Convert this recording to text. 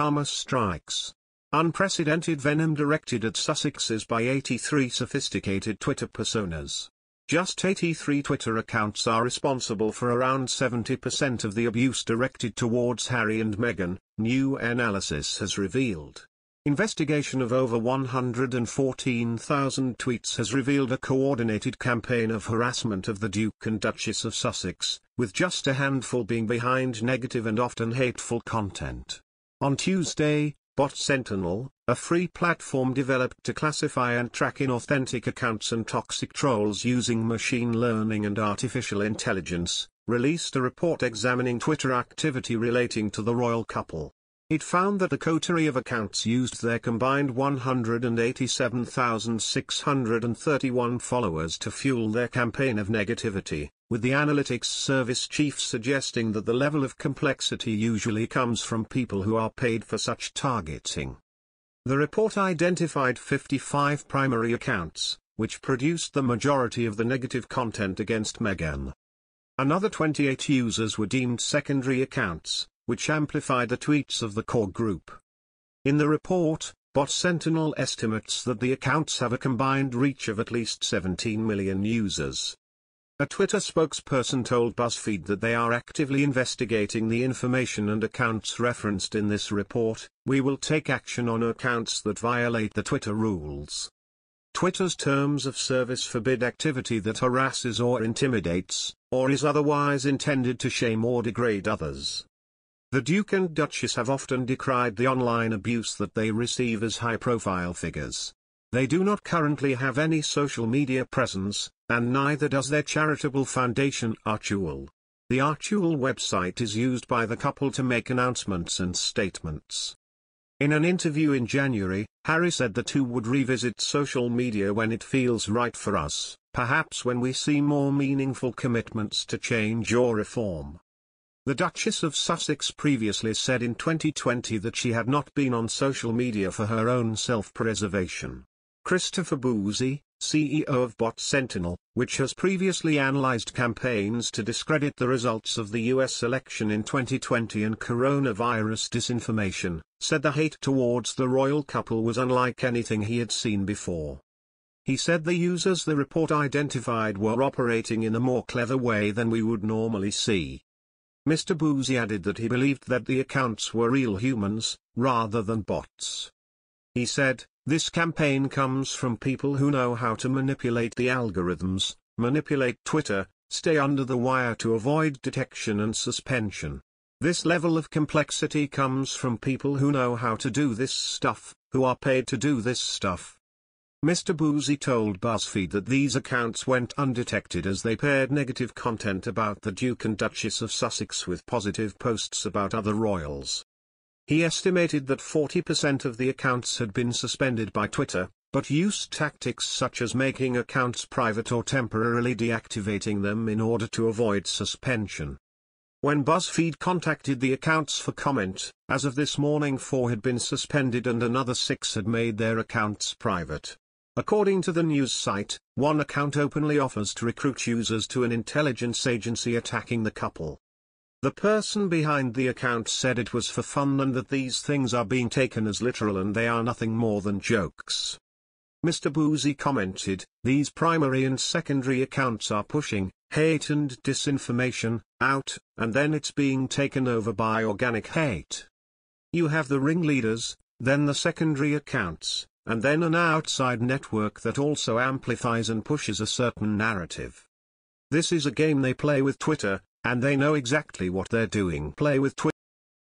drama strikes. Unprecedented venom directed at Sussexes by 83 sophisticated Twitter personas. Just 83 Twitter accounts are responsible for around 70% of the abuse directed towards Harry and Meghan, new analysis has revealed. Investigation of over 114,000 tweets has revealed a coordinated campaign of harassment of the Duke and Duchess of Sussex, with just a handful being behind negative and often hateful content. On Tuesday, Bot Sentinel, a free platform developed to classify and track inauthentic accounts and toxic trolls using machine learning and artificial intelligence, released a report examining Twitter activity relating to the royal couple. It found that the coterie of accounts used their combined 187,631 followers to fuel their campaign of negativity, with the analytics service chief suggesting that the level of complexity usually comes from people who are paid for such targeting. The report identified 55 primary accounts, which produced the majority of the negative content against Meghan. Another 28 users were deemed secondary accounts, which amplified the tweets of the core group. In the report, Bot Sentinel estimates that the accounts have a combined reach of at least 17 million users. A Twitter spokesperson told BuzzFeed that they are actively investigating the information and accounts referenced in this report. We will take action on accounts that violate the Twitter rules. Twitter's terms of service forbid activity that harasses or intimidates, or is otherwise intended to shame or degrade others. The Duke and Duchess have often decried the online abuse that they receive as high-profile figures. They do not currently have any social media presence, and neither does their charitable foundation Archie. The Archie website is used by the couple to make announcements and statements. In an interview in January, Harry said the two would revisit social media when it feels right for us, perhaps when we see more meaningful commitments to change or reform. The Duchess of Sussex previously said in 2020 that she had not been on social media for her own self-preservation. Christopher Boozy, CEO of Bot Sentinel, which has previously analyzed campaigns to discredit the results of the US election in 2020 and coronavirus disinformation, said the hate towards the royal couple was unlike anything he had seen before. He said the users the report identified were operating in a more clever way than we would normally see. Mr. Boozy added that he believed that the accounts were real humans, rather than bots. He said, "This campaign comes from people who know how to manipulate the algorithms, manipulate Twitter, stay under the wire to avoid detection and suspension. This level of complexity comes from people who know how to do this stuff, who are paid to do this stuff." Mr. Boozy told BuzzFeed that these accounts went undetected as they paired negative content about the Duke and Duchess of Sussex with positive posts about other royals. He estimated that 40% of the accounts had been suspended by Twitter, but used tactics such as making accounts private or temporarily deactivating them in order to avoid suspension. When BuzzFeed contacted the accounts for comment, as of this morning 4 had been suspended and another 6 had made their accounts private. According to the news site, one account openly offers to recruit users to an intelligence agency attacking the couple. The person behind the account said it was for fun and that these things are being taken as literal and they are nothing more than jokes. Mr. Boozy commented, "These primary and secondary accounts are pushing hate and disinformation out, and then it's being taken over by organic hate. You have the ringleaders, then the secondary accounts, and then an outside network that also amplifies and pushes a certain narrative. This is a game they play with Twitter, and they know exactly what they're doing. Play with Twitter.